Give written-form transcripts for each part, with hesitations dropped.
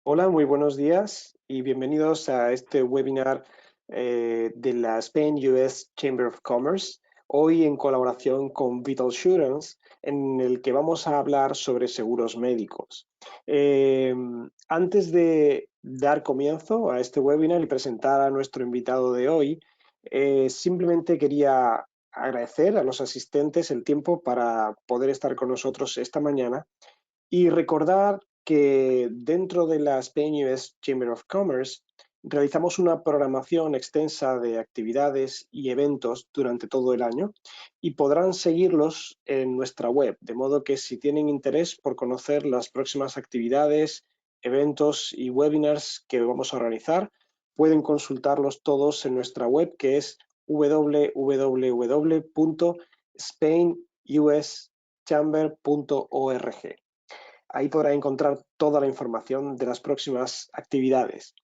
Hola, muy buenos días y bienvenidos a este webinar de la Spain US Chamber of Commerce, hoy en colaboración con Vital Assurance, en el que vamos a hablar sobre seguros médicos. Antes de dar comienzo a este webinar y presentar a nuestro invitado de hoy, simplemente quería agradecer a los asistentes el tiempo para poder estar con nosotros esta mañana y recordar que dentro de la Spain US Chamber of Commerce realizamos una programación extensa de actividades y eventos durante todo el año y podrán seguirlos en nuestra web, de modo que si tienen interés por conocer las próximas actividades, eventos y webinars que vamos a organizar, pueden consultarlos todos en nuestra web, que es www.spainuschamber.org. Ahí podrá encontrar toda la información de las próximas actividades.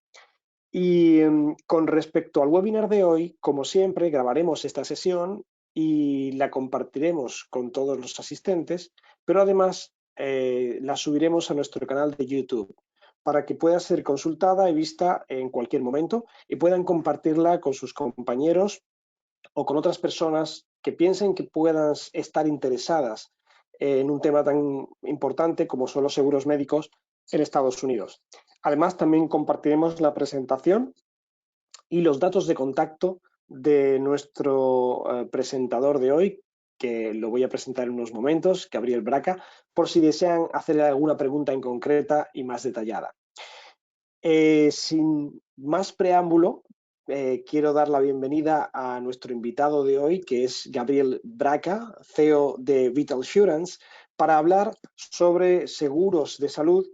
Y con respecto al webinar de hoy, como siempre, grabaremos esta sesión y la compartiremos con todos los asistentes, pero además la subiremos a nuestro canal de YouTube para que pueda ser consultada y vista en cualquier momento y puedan compartirla con sus compañeros o con otras personas que piensen que puedan estar interesadas en un tema tan importante como son los seguros médicos en Estados Unidos. Además, también compartiremos la presentación y los datos de contacto de nuestro presentador de hoy, que lo voy a presentar en unos momentos, Gabriel Braca, por si desean hacer alguna pregunta en concreta y más detallada. Sin más preámbulo, quiero dar la bienvenida a nuestro invitado de hoy, que es Gabriel Braca, CEO de Vital Assurance, para hablar sobre seguros de salud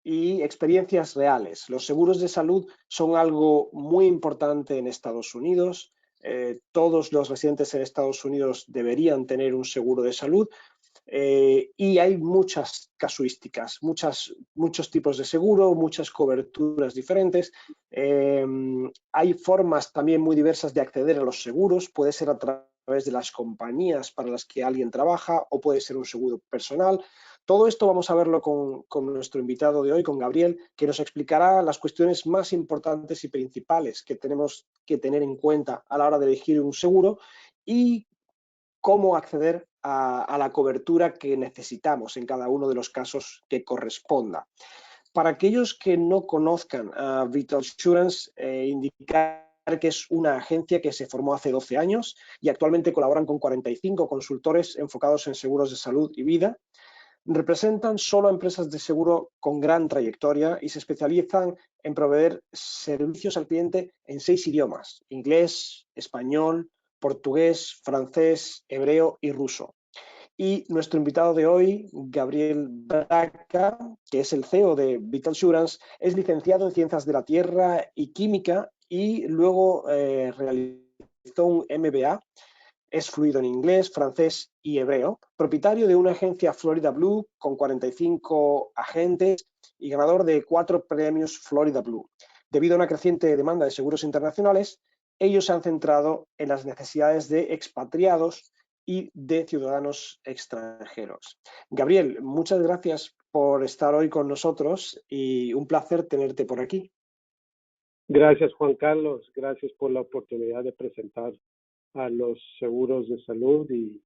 y experiencias reales. Los seguros de salud son algo muy importante en Estados Unidos. Todos los residentes en Estados Unidos deberían tener un seguro de salud, y hay muchas casuísticas, muchos tipos de seguro, muchas coberturas diferentes. Hay formas también muy diversas de acceder a los seguros. Puede ser a través de las compañías para las que alguien trabaja o puede ser un seguro personal. Todo esto vamos a verlo con nuestro invitado de hoy, con Gabriel, que nos explicará las cuestiones más importantes y principales que tenemos que tener en cuenta a la hora de elegir un seguro y cómo acceder a la cobertura que necesitamos en cada uno de los casos que corresponda. Para aquellos que no conozcan a Vital Assurance, indicar que es una agencia que se formó hace 12 años y actualmente colaboran con 45 consultores enfocados en seguros de salud y vida. Representan solo a empresas de seguro con gran trayectoria y se especializan en proveer servicios al cliente en 6 idiomas: inglés, español, portugués, francés, hebreo y ruso. Y nuestro invitado de hoy, Gabriel Braca, que es el CEO de Vital Assurance, es licenciado en Ciencias de la Tierra y Química y luego realizó un MBA. Es fluido en inglés, francés y hebreo, propietario de una agencia Florida Blue con 45 agentes y ganador de 4 premios Florida Blue. Debido a una creciente demanda de seguros internacionales, ellos se han centrado en las necesidades de expatriados y de ciudadanos extranjeros. Gabriel, muchas gracias por estar hoy con nosotros y un placer tenerte por aquí. Gracias, Juan Carlos. Gracias por la oportunidad de presentar a los seguros de salud y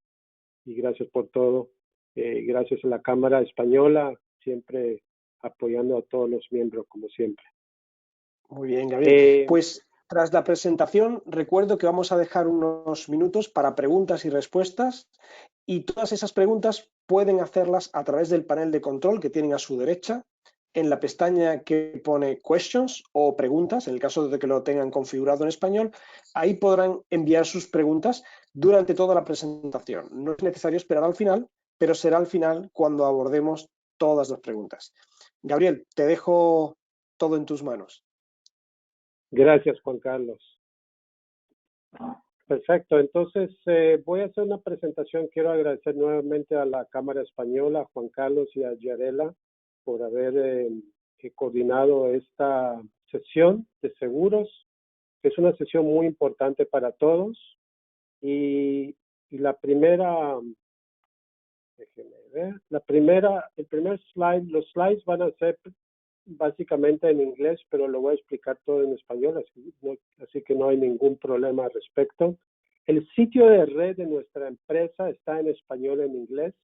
gracias por todo. Gracias a la Cámara Española, siempre apoyando a todos los miembros, como siempre. Muy bien, Gabriel. Eh, Pues tras la presentación, recuerdo que vamos a dejar unos minutos para preguntas y respuestas y todas esas preguntas pueden hacerlas a través del panel de control que tienen a su derecha en la pestaña que pone Questions o Preguntas, en el caso de que lo tengan configurado en español. Ahí podrán enviar sus preguntas durante toda la presentación. No es necesario esperar al final, pero será al final cuando abordemos todas las preguntas. Gabriel, te dejo todo en tus manos. gracias, Juan Carlos. Perfecto. Entonces, voy a hacer una presentación. Quiero agradecer nuevamente a la Cámara Española, a Juan Carlos y a Yarela por haber coordinado esta sesión de seguros. Es una sesión muy importante para todos y la primera, déjenme ver, el primer slide, los slides van a ser básicamente en inglés, pero lo voy a explicar todo en español, así que no hay ningún problema al respecto. El sitio de red de nuestra empresa está en español y en inglés,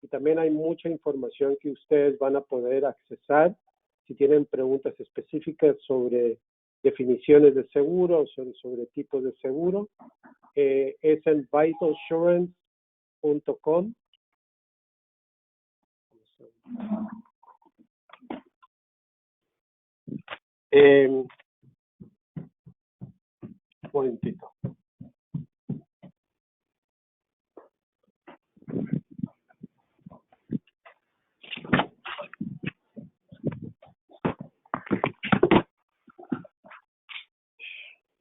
y también hay mucha información que ustedes van a poder accesar si tienen preguntas específicas sobre definiciones de seguro, sobre tipos de seguro. Es en vitalsurance.com. Un momentito.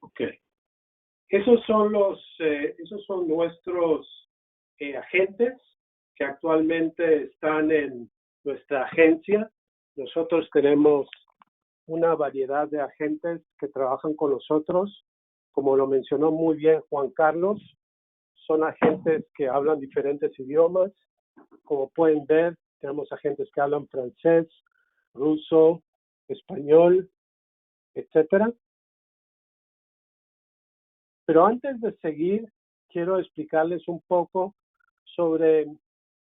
Ok. Esos son nuestros agentes que actualmente están en nuestra agencia. Nosotros tenemos una variedad de agentes que trabajan con nosotros. Como lo mencionó muy bien Juan Carlos, son agentes que hablan diferentes idiomas. Como pueden ver, tenemos agentes que hablan francés, ruso, español, etcétera. Pero antes de seguir, quiero explicarles un poco sobre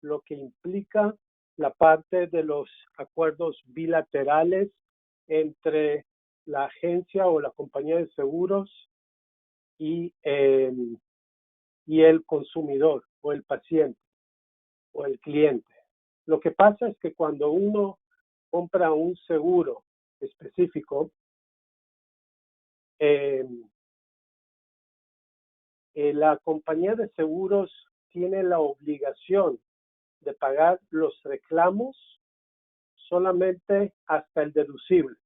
lo que implica la parte de los acuerdos bilaterales entre la agencia o la compañía de seguros y el consumidor o el paciente o el cliente. Lo que pasa es que cuando uno compra un seguro específico, la compañía de seguros tiene la obligación de pagar los reclamos solamente hasta el deducible.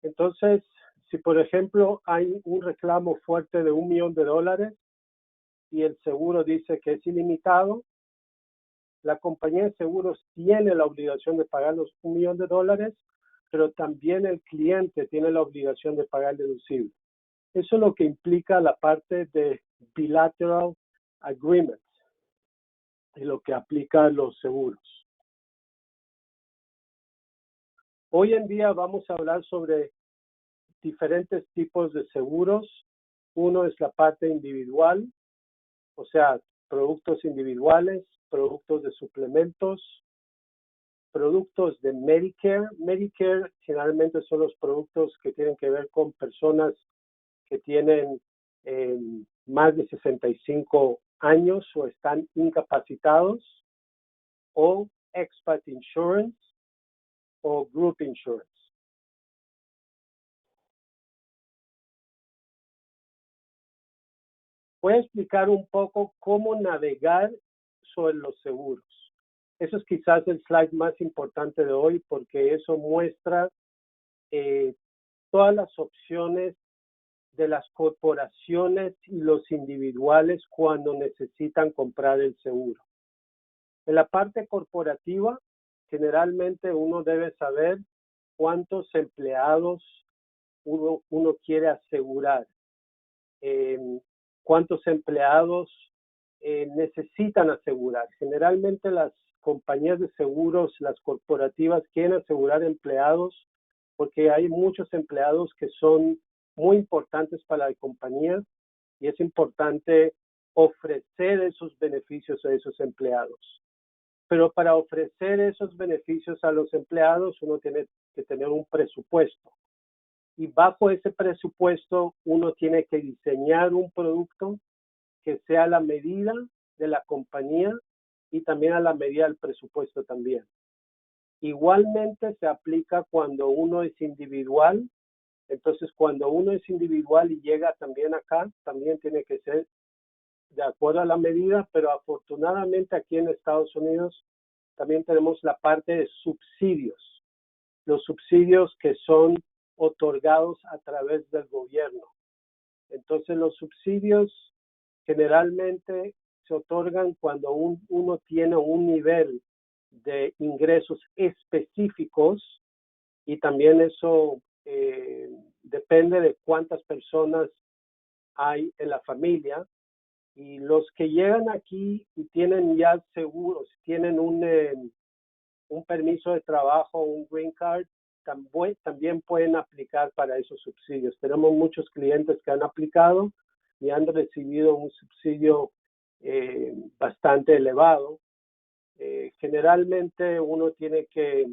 Entonces, si por ejemplo hay un reclamo fuerte de $1 millón y el seguro dice que es ilimitado, la compañía de seguros tiene la obligación de pagar los $1 millón, pero también el cliente tiene la obligación de pagar el deducible. Eso es lo que implica la parte de bilateral agreements y lo que aplica a los seguros. Hoy en día vamos a hablar sobre diferentes tipos de seguros. Uno es la parte individual, o sea, productos individuales, productos de suplementos, productos de Medicare. Medicare generalmente son los productos que tienen que ver con personas que tienen más de 65 años o están incapacitados, o expat insurance o group insurance. Voy a explicar un poco cómo navegar sobre los seguros. Eso es quizás el slide más importante de hoy porque eso muestra todas las opciones de las corporaciones y los individuales cuando necesitan comprar el seguro. En la parte corporativa, generalmente uno debe saber cuántos empleados uno quiere asegurar, cuántos empleados necesitan asegurar. Generalmente las compañías de seguros, las corporativas, quieren asegurar empleados porque hay muchos empleados que son muy importantes para la compañía y es importante ofrecer esos beneficios a esos empleados. Pero para ofrecer esos beneficios a los empleados uno tiene que tener un presupuesto. Y bajo ese presupuesto uno tiene que diseñar un producto que sea a la medida de la compañía y también a la medida del presupuesto también. Igualmente se aplica cuando uno es individual. Entonces, cuando uno es individual y llega también acá, también tiene que ser de acuerdo a la medida, pero afortunadamente aquí en Estados Unidos también tenemos la parte de subsidios. Los subsidios que son otorgados a través del gobierno. Entonces, los subsidios generalmente se otorgan cuando uno tiene un nivel de ingresos específicos y también eso depende de cuántas personas hay en la familia. Y los que llegan aquí y tienen ya seguros, tienen un permiso de trabajo, un green card, también pueden aplicar para esos subsidios. Tenemos muchos clientes que han aplicado y han recibido un subsidio bastante elevado. Generalmente uno tiene que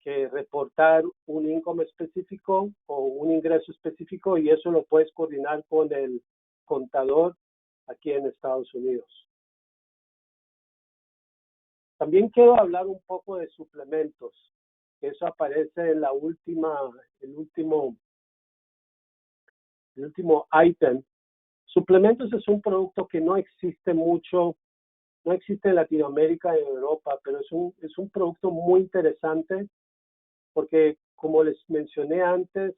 reportar un income específico o un ingreso específico, y eso lo puedes coordinar con el contador aquí en Estados Unidos. También quiero hablar un poco de suplementos. Eso aparece en el último ítem. Suplementos es un producto que no existe mucho, no existe en Latinoamérica y en Europa, pero es un producto muy interesante porque, como les mencioné antes,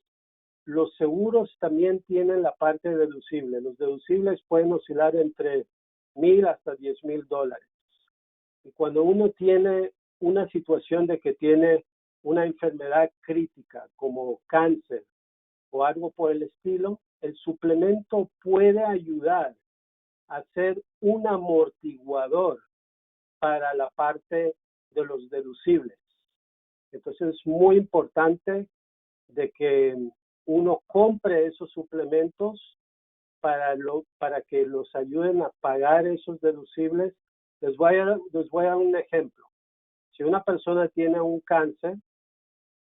los seguros también tienen la parte deducible. Los deducibles pueden oscilar entre $1,000 hasta $10,000. Y cuando uno tiene una situación de que tiene una enfermedad crítica como cáncer o algo por el estilo, el suplemento puede ayudar a ser un amortiguador para la parte de los deducibles. Entonces es muy importante de que uno compre esos suplementos para que los ayuden a pagar esos deducibles. Les voy a dar un ejemplo. Si una persona tiene un cáncer,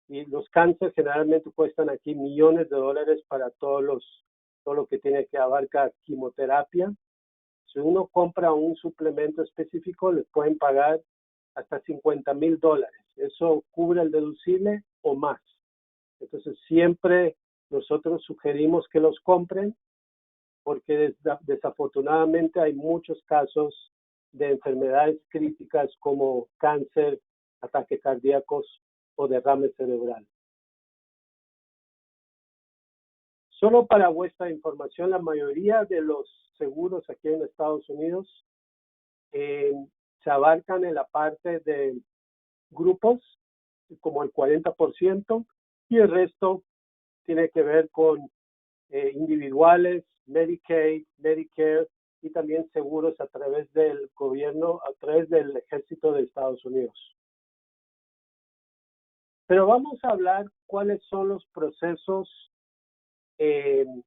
y los cánceres generalmente cuestan aquí millones de dólares para todo lo que tiene que abarcar quimioterapia. Si uno compra un suplemento específico, les pueden pagar hasta $50,000. Eso cubre el deducible o más. Entonces siempre nosotros sugerimos que los compren, porque desafortunadamente hay muchos casos de enfermedades críticas como cáncer, ataques cardíacos o derrame cerebral. Solo para vuestra información, la mayoría de los seguros aquí en Estados Unidos se abarcan en la parte de grupos, como el 40%, y el resto tiene que ver con individuales, Medicaid, Medicare y también seguros a través del gobierno, a través del ejército de Estados Unidos. Pero vamos a hablar cuáles son los procesos de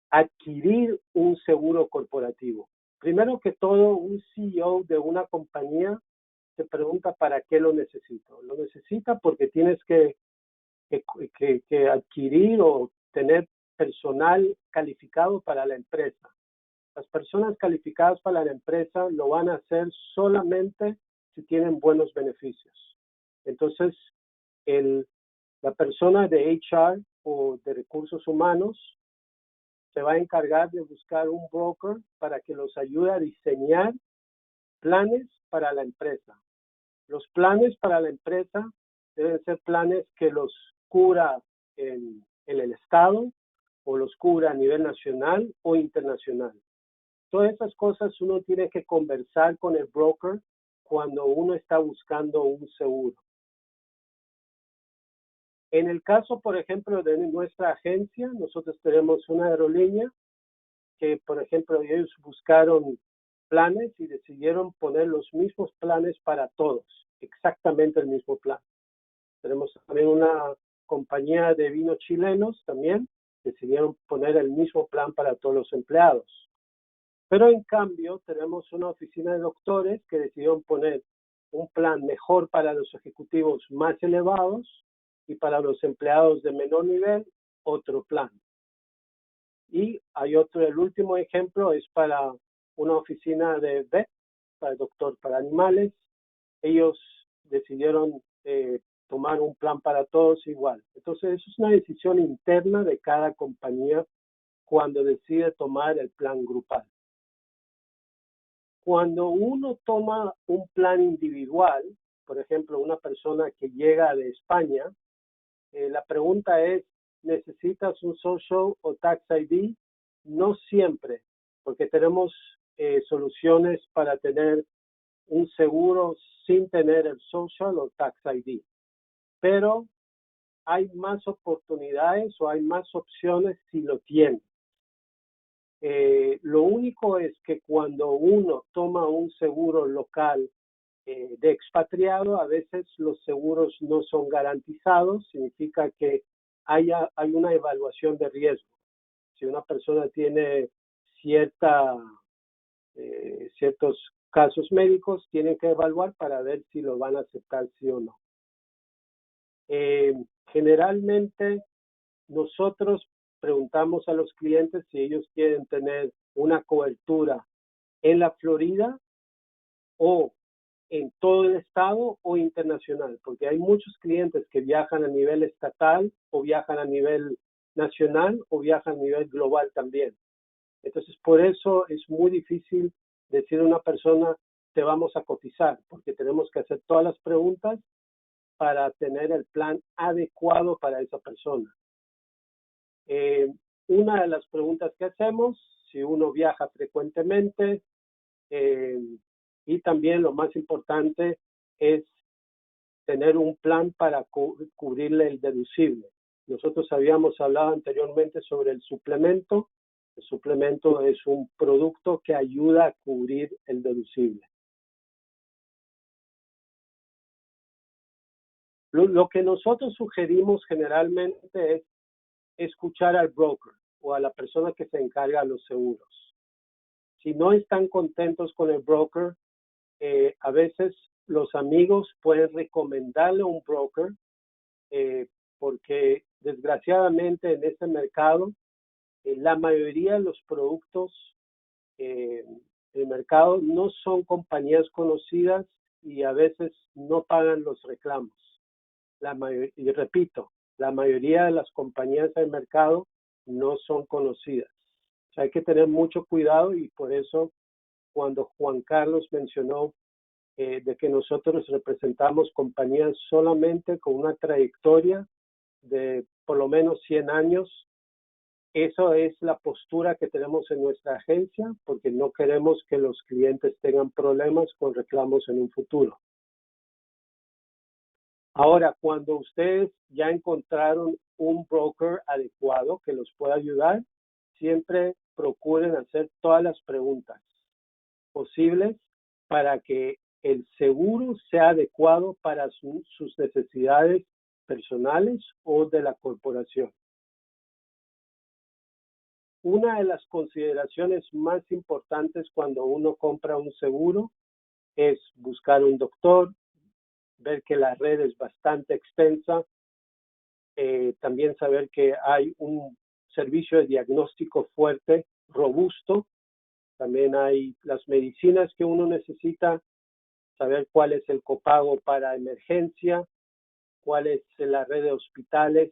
adquirir un seguro corporativo. Primero que todo, un CEO de una compañía se pregunta para qué lo necesito. Lo necesita porque tienes que adquirir o tener personal calificado para la empresa. Las personas calificadas para la empresa lo van a hacer solamente si tienen buenos beneficios. Entonces, la persona de HR o de recursos humanos se va a encargar de buscar un broker para que los ayude a diseñar planes para la empresa. Los planes para la empresa deben ser planes que los cubra en el estado o los cubra a nivel nacional o internacional. Todas esas cosas uno tiene que conversar con el broker cuando uno está buscando un seguro. En el caso, por ejemplo, de nuestra agencia, nosotros tenemos una aerolínea que, por ejemplo, ellos buscaron planes y decidieron poner los mismos planes para todos, exactamente el mismo plan. Tenemos también una compañía de vinos chilenos también, decidieron poner el mismo plan para todos los empleados. Pero en cambio tenemos una oficina de doctores que decidieron poner un plan mejor para los ejecutivos más elevados y para los empleados de menor nivel, otro plan. Y hay otro, el último ejemplo es para una oficina de vet, para el doctor para animales. Ellos decidieron tomar un plan para todos igual. Entonces, eso es una decisión interna de cada compañía cuando decide tomar el plan grupal. Cuando uno toma un plan individual, por ejemplo, una persona que llega de España, la pregunta es, ¿necesitas un social o tax ID? No siempre, porque tenemos soluciones para tener un seguro sin tener el social o tax ID. Pero hay más oportunidades o hay más opciones si lo tiene. Lo único es que cuando uno toma un seguro local de expatriado, a veces los seguros no son garantizados, significa que hay una evaluación de riesgo. Si una persona tiene ciertos casos médicos, tienen que evaluar para ver si lo van a aceptar sí o no. Generalmente nosotros preguntamos a los clientes si ellos quieren tener una cobertura en la Florida o en todo el estado o internacional, porque hay muchos clientes que viajan a nivel estatal o viajan a nivel nacional o viajan a nivel global también. Entonces, por eso es muy difícil decir a una persona, te vamos a cotizar, porque tenemos que hacer todas las preguntas para tener el plan adecuado para esa persona. Una de las preguntas que hacemos, si uno viaja frecuentemente, y también lo más importante es tener un plan para cubrirle el deducible. Nosotros habíamos hablado anteriormente sobre el suplemento. El suplemento es un producto que ayuda a cubrir el deducible. Lo que nosotros sugerimos generalmente es escuchar al broker o a la persona que se encarga de los seguros. Si no están contentos con el broker, a veces los amigos pueden recomendarle a un broker porque desgraciadamente en este mercado la mayoría de los productos del mercado no son compañías conocidas y a veces no pagan los reclamos. Y repito, la mayoría de las compañías del mercado no son conocidas. O sea, hay que tener mucho cuidado y por eso cuando Juan Carlos mencionó de que nosotros representamos compañías solamente con una trayectoria de por lo menos 100 años, eso es la postura que tenemos en nuestra agencia porque no queremos que los clientes tengan problemas con reclamos en un futuro. Ahora, cuando ustedes ya encontraron un broker adecuado que los pueda ayudar, siempre procuren hacer todas las preguntas posibles para que el seguro sea adecuado para sus necesidades personales o de la corporación. Una de las consideraciones más importantes cuando uno compra un seguro es buscar un doctor, ver que la red es bastante extensa, también saber que hay un servicio de diagnóstico fuerte, robusto, también hay las medicinas que uno necesita, saber cuál es el copago para emergencia, cuál es la red de hospitales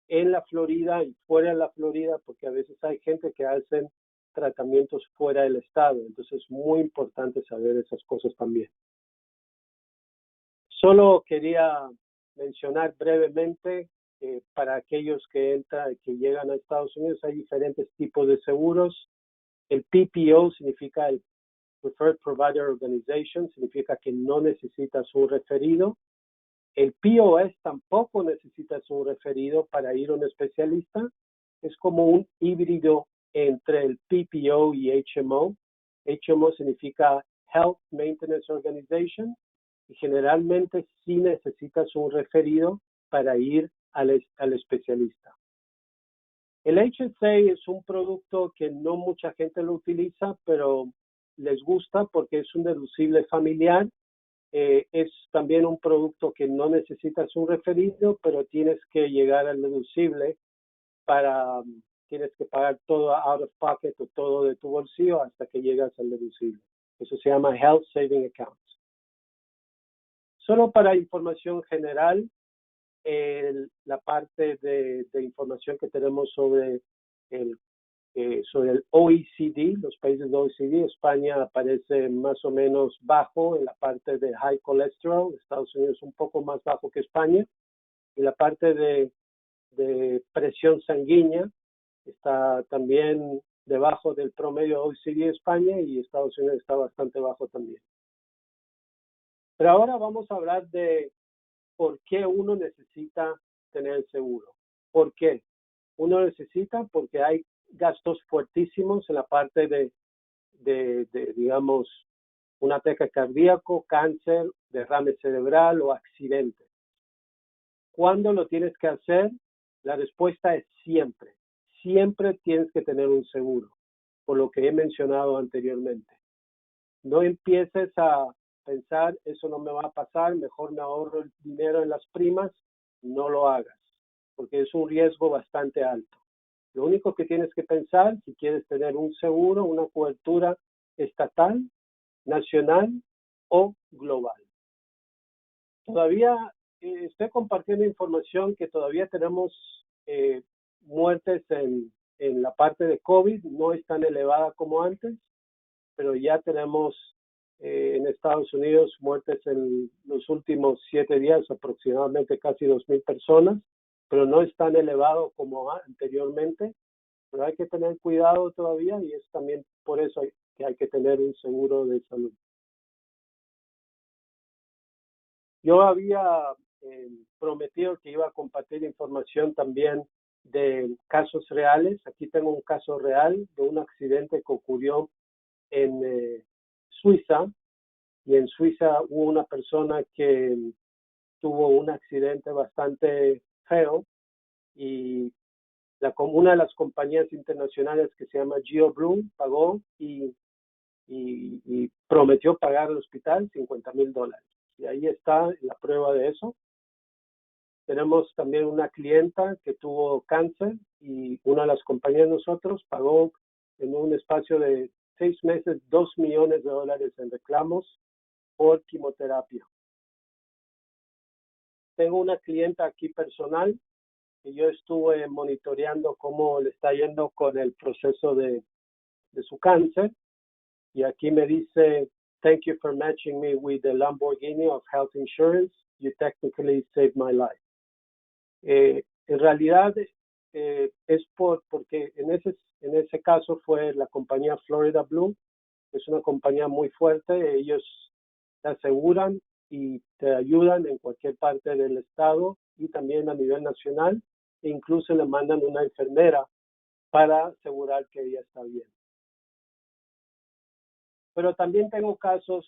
en la Florida y fuera de la Florida, porque a veces hay gente que hacen tratamientos fuera del estado, entonces es muy importante saber esas cosas también. Solo quería mencionar brevemente para aquellos que llegan a Estados Unidos, hay diferentes tipos de seguros. El PPO significa el Preferred Provider Organization, significa que no necesitas un referido. El POS tampoco necesitas un referido para ir a un especialista. Es como un híbrido entre el PPO y HMO. HMO significa Health Maintenance Organization y generalmente sí necesitas un referido para ir al especialista. El HSA es un producto que no mucha gente lo utiliza, pero les gusta porque es un deducible familiar. Es también un producto que no necesitas un referido, pero tienes que llegar al deducible tienes que pagar todo out of pocket o todo de tu bolsillo hasta que llegas al deducible. Eso se llama Health Saving Account. Solo para información general, la parte de información que tenemos sobre el OECD, los países de OECD, España aparece más o menos bajo en la parte de high cholesterol, Estados Unidos un poco más bajo que España, y la parte de presión sanguínea está también debajo del promedio de OECD España y Estados Unidos está bastante bajo también. Pero ahora vamos a hablar de por qué uno necesita tener seguro. ¿Por qué? Uno necesita porque hay gastos fuertísimos en la parte digamos, un ataque cardíaco, cáncer, derrame cerebral o accidente. ¿Cuándo lo tienes que hacer? La respuesta es siempre. Siempre tienes que tener un seguro, por lo que he mencionado anteriormente. No empieces a pensar, eso no me va a pasar, mejor me ahorro el dinero en las primas. No lo hagas, porque es un riesgo bastante alto. Lo único que tienes que pensar, si quieres tener un seguro, una cobertura estatal, nacional o global. Todavía estoy compartiendo información que todavía tenemos muertes en la parte de COVID, no es tan elevada como antes, pero ya tenemos en Estados Unidos muertes en los últimos 7 días, aproximadamente casi 2,000 personas, pero no es tan elevado como anteriormente, pero hay que tener cuidado todavía y es también por eso que hay que tener un seguro de salud. Yo había prometido que iba a compartir información también de casos reales. Aquí tengo un caso real de un accidente que ocurrió en Suiza, y en Suiza hubo una persona que tuvo un accidente bastante feo y una de las compañías internacionales que se llama GeoBlue pagó y prometió pagar al hospital $50,000. Y ahí está la prueba de eso. Tenemos también una clienta que tuvo cáncer y una de las compañías de nosotros pagó en un espacio de 6 meses $2 millones en reclamos por quimioterapia. Tengo una clienta aquí personal que yo estuve monitoreando cómo le está yendo con el proceso de su cáncer y aquí me dice, thank you for matching me with the Lamborghini of health insurance. You technically saved my life. En realidad es porque en ese caso fue la compañía Florida Blue, es una compañía muy fuerte, ellos te aseguran y te ayudan en cualquier parte del estado y también a nivel nacional, e incluso le mandan una enfermera para asegurar que ella está bien. Pero también tengo casos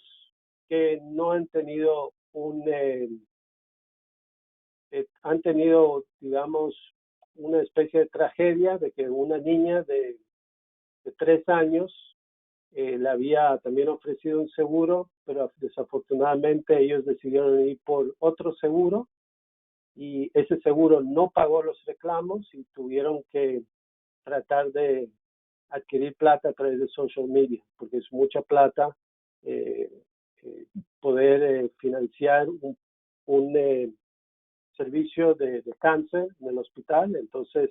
que no han tenido han tenido, digamos, una especie de tragedia de que una niña de 3 años le había también ofrecido un seguro, pero desafortunadamente ellos decidieron ir por otro seguro y ese seguro no pagó los reclamos y tuvieron que tratar de adquirir plata a través de social media, porque es mucha plata poder financiar un servicio de cáncer en el hospital. Entonces,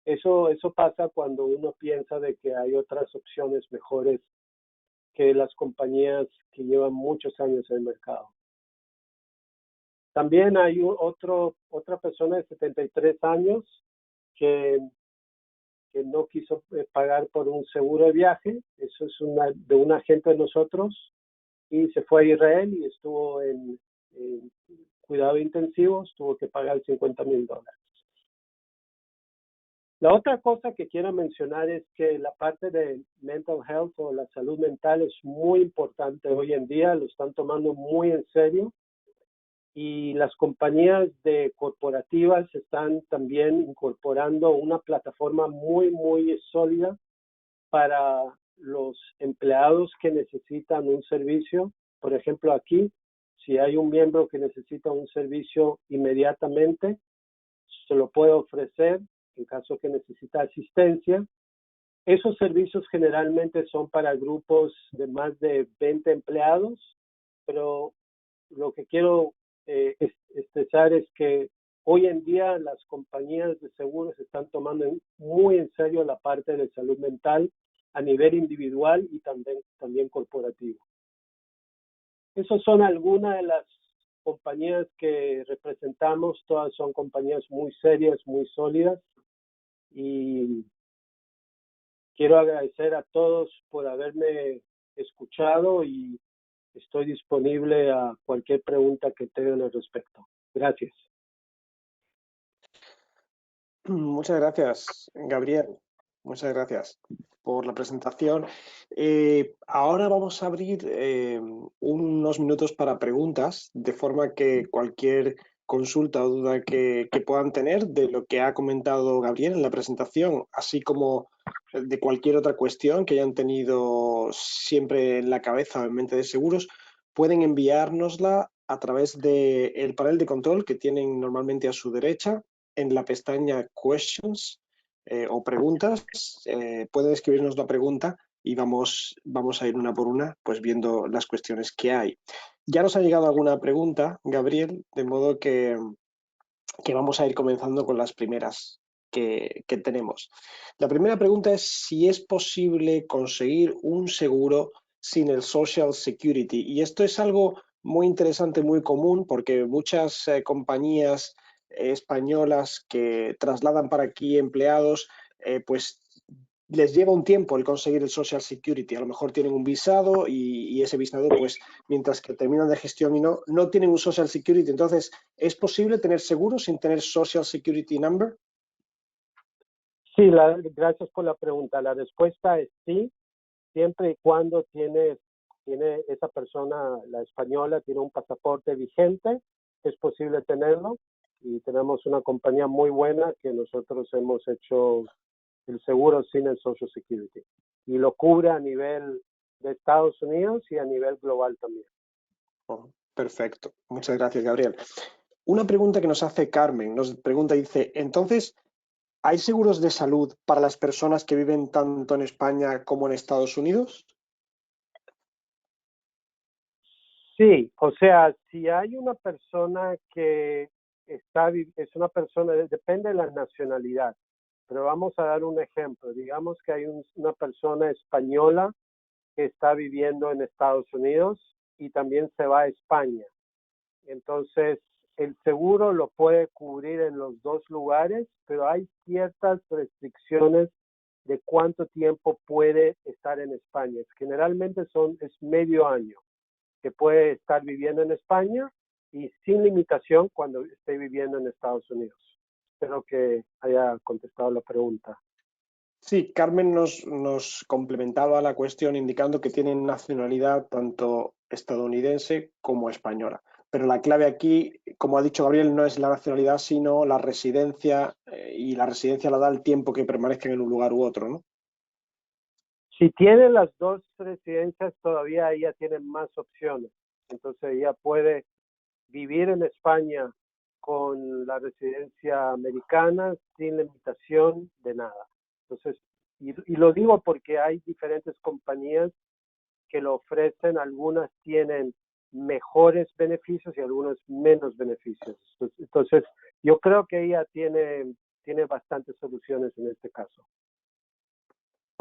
eso pasa cuando uno piensa de que hay otras opciones mejores que las compañías que llevan muchos años en el mercado. También hay otra persona de 73 años que no quiso pagar por un seguro de viaje. Eso es de un agente de nosotros y se fue a Israel y estuvo en cuidado intensivo, tuvo que pagar $50,000. La otra cosa que quiero mencionar es que la parte de mental health o la salud mental es muy importante hoy en día, lo están tomando muy en serio y las compañías corporativas están también incorporando una plataforma muy, muy sólida para los empleados que necesitan un servicio. Por ejemplo, aquí, si hay un miembro que necesita un servicio inmediatamente, se lo puede ofrecer en caso que necesita asistencia. Esos servicios generalmente son para grupos de más de 20 empleados, pero lo que quiero expresar es que hoy en día las compañías de seguros están tomando muy en serio la parte de salud mental a nivel individual y también corporativo. Esas son algunas de las compañías que representamos, todas son compañías muy serias, muy sólidas y quiero agradecer a todos por haberme escuchado y estoy disponible a cualquier pregunta que tengan al respecto. Gracias. Muchas gracias, Gabriel. Muchas gracias por la presentación. Ahora vamos a abrir unos minutos para preguntas, de forma que cualquier consulta o duda que puedan tener de lo que ha comentado Gabriel en la presentación, así como de cualquier otra cuestión que hayan tenido siempre en la cabeza o en mente de seguros, pueden enviárnosla a través del panel de control que tienen normalmente a su derecha en la pestaña Questions o preguntas. Pueden escribirnos la pregunta y vamos a ir una por una, pues viendo las cuestiones que hay. Ya nos ha llegado alguna pregunta, Gabriel, de modo que vamos a ir comenzando con las primeras que tenemos. La primera pregunta es si es posible conseguir un seguro sin el Social Security. Y esto es algo muy interesante, muy común, porque muchas compañías españolas que trasladan para aquí empleados, pues les lleva un tiempo el conseguir el Social Security. A lo mejor tienen un visado y ese visado, pues mientras que terminan de gestión y no tienen un Social Security. Entonces, ¿es posible tener seguro sin tener Social Security Number? Sí, gracias por la pregunta. La respuesta es sí, siempre y cuando tiene esa persona, la española, tiene un pasaporte vigente, es posible tenerlo. Y tenemos una compañía muy buena que nosotros hemos hecho el seguro sin el Social Security. Y lo cubre a nivel de Estados Unidos y a nivel global también. Oh, perfecto. Muchas gracias, Gabriel. Una pregunta que nos hace Carmen. Nos pregunta, dice, entonces, ¿hay seguros de salud para las personas que viven tanto en España como en Estados Unidos? Sí, o sea, si hay una persona que es una persona, depende de la nacionalidad, pero vamos a dar un ejemplo. Digamos que hay una persona española que está viviendo en Estados Unidos y también se va a España. Entonces, el seguro lo puede cubrir en los dos lugares, pero hay ciertas restricciones de cuánto tiempo puede estar en España. Generalmente es medio año que puede estar viviendo en España y sin limitación cuando esté viviendo en Estados Unidos. Espero que haya contestado la pregunta. Sí, Carmen nos complementaba la cuestión indicando que tienen nacionalidad tanto estadounidense como española. Pero la clave aquí, como ha dicho Gabriel, no es la nacionalidad, sino la residencia, y la residencia la da el tiempo que permanezcan en un lugar u otro, ¿no? Si tiene las dos residencias, todavía ella tiene más opciones. Entonces ella puede vivir en España con la residencia americana sin limitación de nada. Entonces, y lo digo porque hay diferentes compañías que lo ofrecen, algunas tienen mejores beneficios y algunas menos beneficios. Entonces yo creo que ella tiene bastantes soluciones en este caso.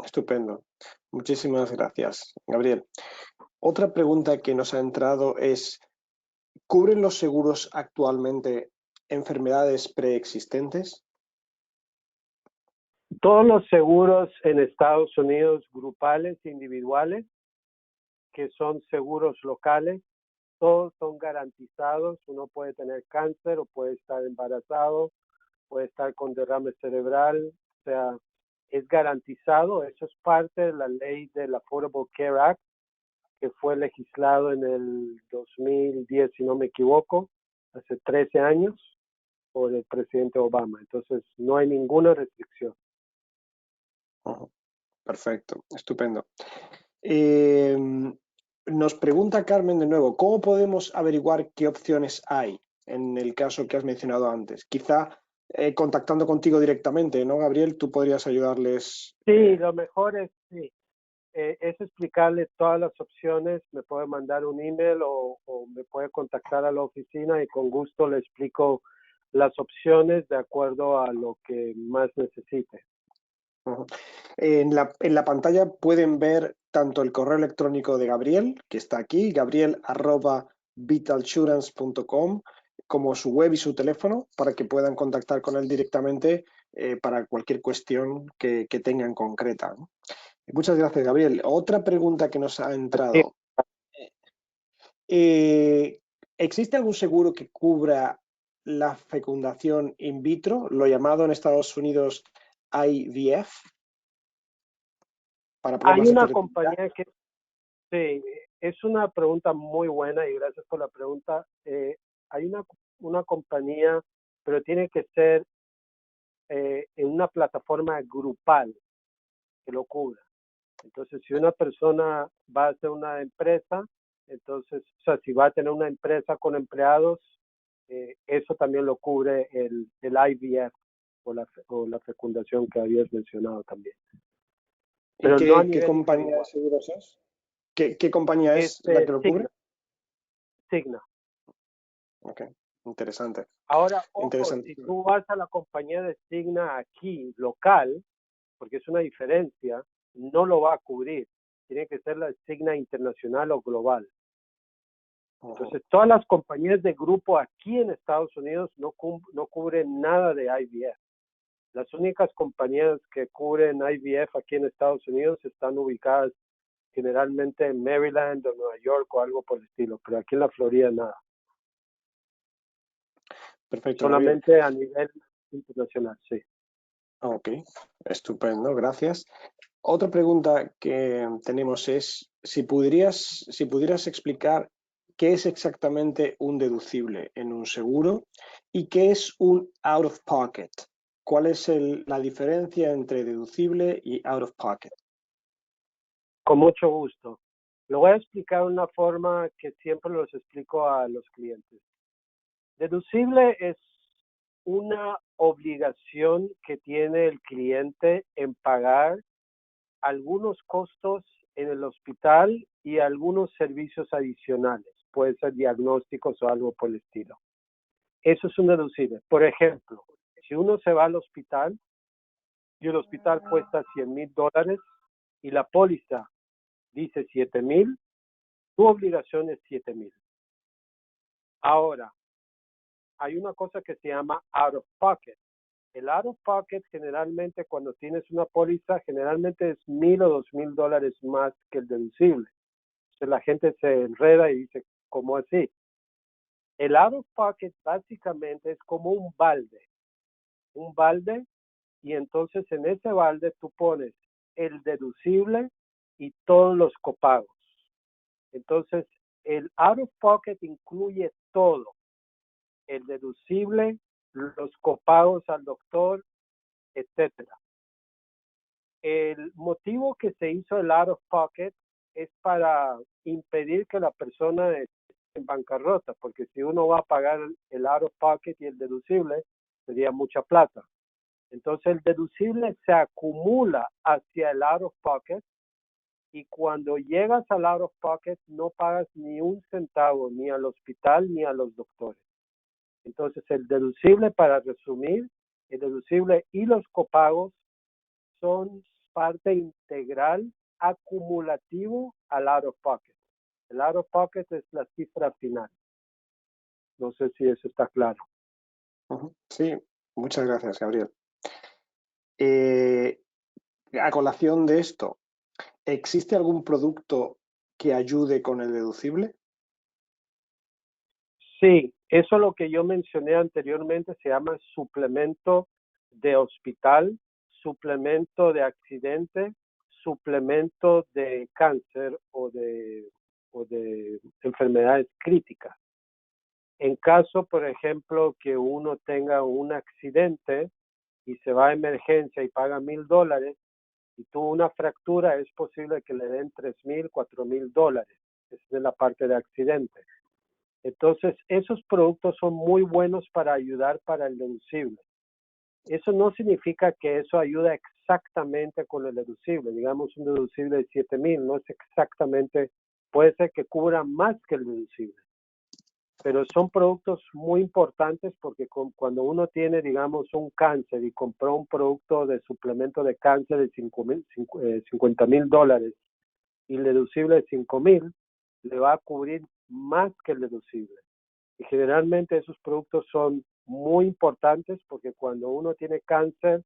Estupendo. Muchísimas gracias, Gabriel. Otra pregunta que nos ha entrado es, ¿cubren los seguros actualmente enfermedades preexistentes? Todos los seguros en Estados Unidos, grupales e individuales, que son seguros locales, todos son garantizados. Uno puede tener cáncer o puede estar embarazado, puede estar con derrame cerebral, o sea, es garantizado. Eso es parte de la ley del Affordable Care Act, que fue legislado en el 2010, si no me equivoco, hace 13 años, por el presidente Obama. Entonces, no hay ninguna restricción. Oh, perfecto, estupendo. Nos pregunta Carmen de nuevo, ¿cómo podemos averiguar qué opciones hay en el caso que has mencionado antes? Quizá contactando contigo directamente, ¿no, Gabriel? Tú podrías ayudarles. Sí, lo mejor es explicarle todas las opciones. Me puede mandar un email o me puede contactar a la oficina y con gusto le explico las opciones de acuerdo a lo que más necesite. Uh-huh. En la pantalla pueden ver tanto el correo electrónico de Gabriel, que está aquí, gabriel@vitalsurance.com, como su web y su teléfono para que puedan contactar con él directamente para cualquier cuestión que tengan concreta, ¿no? Muchas gracias, Gabriel. Otra pregunta que nos ha Sí. entrado. ¿Existe algún seguro que cubra la fecundación in vitro, lo llamado en Estados Unidos IVF? para Hay problemas de una fertilidad? compañía que, sí, es una pregunta muy buena y gracias por la pregunta. Hay una compañía, pero tiene que ser en una plataforma grupal que lo cubra. Entonces, si una persona va a hacer una empresa, entonces, o sea, si va a tener una empresa con empleados, eso también lo cubre el IVF o la fecundación que habías mencionado también. ¿Y Pero no a qué nivel compañía de individual. seguros es? ¿Qué compañía es la Este, que lo cubre? Signa, Signa. Ok, interesante, Ahora, ojo, interesante. si tú vas a la compañía de Signa aquí, local, porque es una diferencia, no lo va a cubrir. Tiene que ser la Signa internacional o global. Ujú. Entonces, todas las compañías de grupo aquí en Estados Unidos no cubren nada de IVF. Las únicas compañías que cubren IVF aquí en Estados Unidos están ubicadas generalmente en Maryland o Nueva York o algo por el estilo, pero aquí en la Florida nada, Perfecto, Gabriel. solamente a nivel internacional, sí. Ok, estupendo, gracias. Otra pregunta que tenemos es si pudieras explicar qué es exactamente un deducible en un seguro y qué es un out of pocket. ¿Cuál es la diferencia entre deducible y out of pocket? Con mucho gusto. Lo voy a explicar de una forma que siempre los explico a los clientes. Deducible es una obligación que tiene el cliente en pagar algunos costos en el hospital y algunos servicios adicionales, puede ser diagnósticos o algo por el estilo. Eso es un deducible. Por ejemplo, si uno se va al hospital y el hospital cuesta $100,000 y la póliza dice 7,000, tu obligación es 7,000. Ahora, hay una cosa que se llama out of pocket. El out of pocket generalmente cuando tienes una póliza generalmente es $1,000 o $2,000 más que el deducible. Entonces la gente se enreda y dice, ¿cómo así? El out of pocket básicamente es como un balde y entonces en ese balde tú pones el deducible y todos los copagos. Entonces el out of pocket incluye todo, el deducible, los copagos al doctor, etcétera. El motivo que se hizo el out of pocket es para impedir que la persona esté en bancarrota, porque si uno va a pagar el out of pocket y el deducible, sería mucha plata. Entonces el deducible se acumula hacia el out of pocket y cuando llegas al out of pocket no pagas ni un centavo ni al hospital ni a los doctores. Entonces el deducible, para resumir, el deducible y los copagos son parte integral acumulativo al out of pocket. El out of pocket es la cifra final. No sé si eso está claro. Ujú. Sí, muchas gracias, Gabriel. Eh, a colación de esto, ¿existe algún producto que ayude con el deducible? Sí, eso lo que yo mencioné anteriormente se llama suplemento de hospital, suplemento de accidente, suplemento de cáncer o de enfermedades críticas. En caso, por ejemplo, que uno tenga un accidente y se va a emergencia y paga $1,000 y tuvo una fractura, es posible que le den 3,000, $4,000. Esa es la parte de accidente. Entonces, esos productos son muy buenos para ayudar para el deducible. Eso no significa que eso ayuda exactamente con el deducible. Digamos, un deducible de 7,000 no es exactamente, puede ser que cubra más que el deducible. Pero son productos muy importantes porque cuando uno tiene, digamos, un cáncer y compró un producto de suplemento de cáncer de $50,000 y el deducible de 5,000, le va a cubrir más que el deducible. Y generalmente esos productos son muy importantes porque cuando uno tiene cáncer,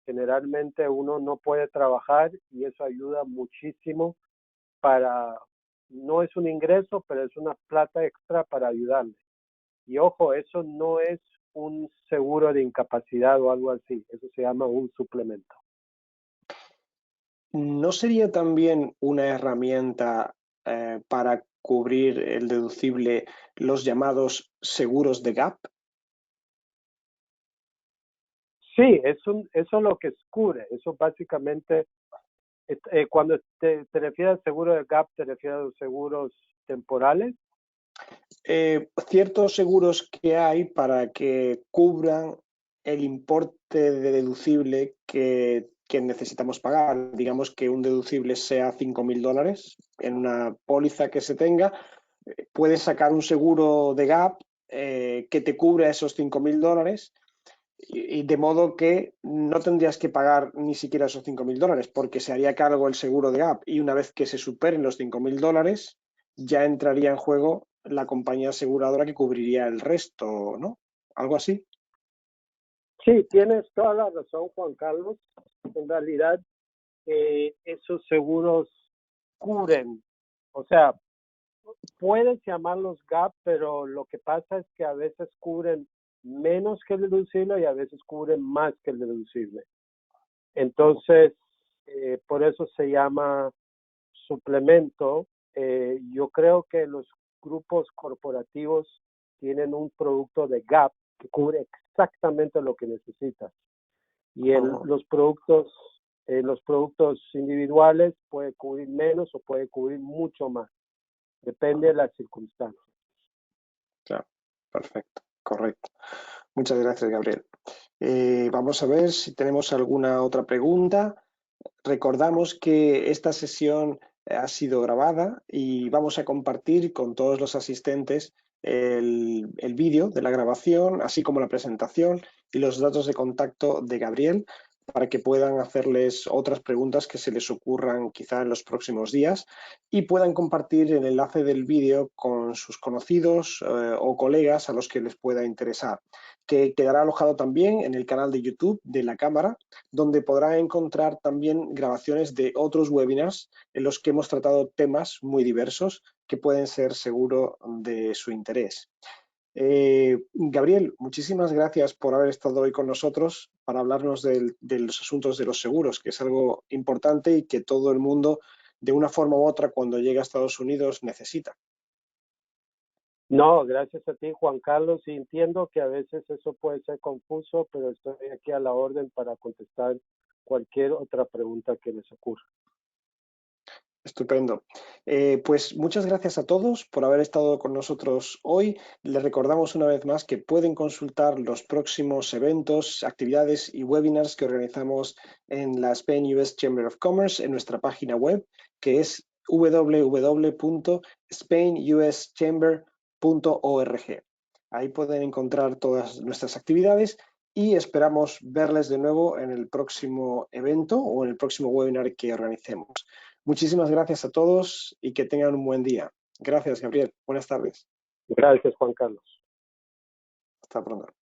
generalmente uno no puede trabajar y eso ayuda muchísimo para, no es un ingreso, pero es una plata extra para ayudarle. Y ojo, eso no es un seguro de incapacidad o algo así, eso se llama un suplemento. ¿no sería también una herramienta para cubrir el deducible los llamados seguros de gap? Sí, eso es lo que cubre. Eso básicamente, cuando te refieres al seguro de gap, ¿te refieres a los seguros temporales? Ciertos seguros que hay para que cubran el importe de deducible que necesitamos pagar. Digamos que un deducible sea $5.000 en una póliza que se tenga. Puedes sacar un seguro de gap que te cubra esos $5.000 y de modo que no tendrías que pagar ni siquiera esos $5.000 porque se haría cargo el seguro de gap y una vez que se superen los $5.000 ya entraría en juego la compañía aseguradora que cubriría el resto, ¿no? Algo así. Sí, tienes toda la razón, Juan Carlos. En realidad, esos seguros cubren, o sea, puedes llamarlos gap, pero lo que pasa es que a veces cubren menos que el deducible y a veces cubren más que el deducible. Entonces, por eso se llama suplemento. Yo creo que los grupos corporativos tienen un producto de gap que cubre exactamente lo que necesitas. Y Ujú. los productos individuales puede cubrir menos o puede cubrir mucho más. Depende de las circunstancias. Claro, perfecto, correcto. Muchas gracias, Gabriel. Vamos a ver si tenemos alguna otra pregunta. Recordamos que esta sesión ha sido grabada y vamos a compartir con todos los asistentes el vídeo de la grabación, así como la presentación y los datos de contacto de Gabriel para que puedan hacerles otras preguntas que se les ocurran quizá en los próximos días y puedan compartir el enlace del vídeo con sus conocidos o colegas a los que les pueda interesar, que quedará alojado también en el canal de YouTube de la Cámara, donde podrán encontrar también grabaciones de otros webinars en los que hemos tratado temas muy diversos que pueden ser seguro de su interés. Gabriel, muchísimas gracias por haber estado hoy con nosotros para hablarnos de los asuntos de los seguros, que es algo importante y que todo el mundo, de una forma u otra, cuando llega a Estados Unidos, necesita. No, gracias a ti, Juan Carlos. Y entiendo que a veces eso puede ser confuso, pero estoy aquí a la orden para contestar cualquier otra pregunta que les ocurra. Estupendo. Pues muchas gracias a todos por haber estado con nosotros hoy. Les recordamos una vez más que pueden consultar los próximos eventos, actividades y webinars que organizamos en la Spain US Chamber of Commerce en nuestra página web, que es www.spainuschamber.org. Ahí pueden encontrar todas nuestras actividades y esperamos verles de nuevo en el próximo evento o en el próximo webinar que organicemos. Muchísimas gracias a todos y que tengan un buen día. Gracias, Gabriel. Buenas tardes. Gracias, Juan Carlos. Hasta pronto.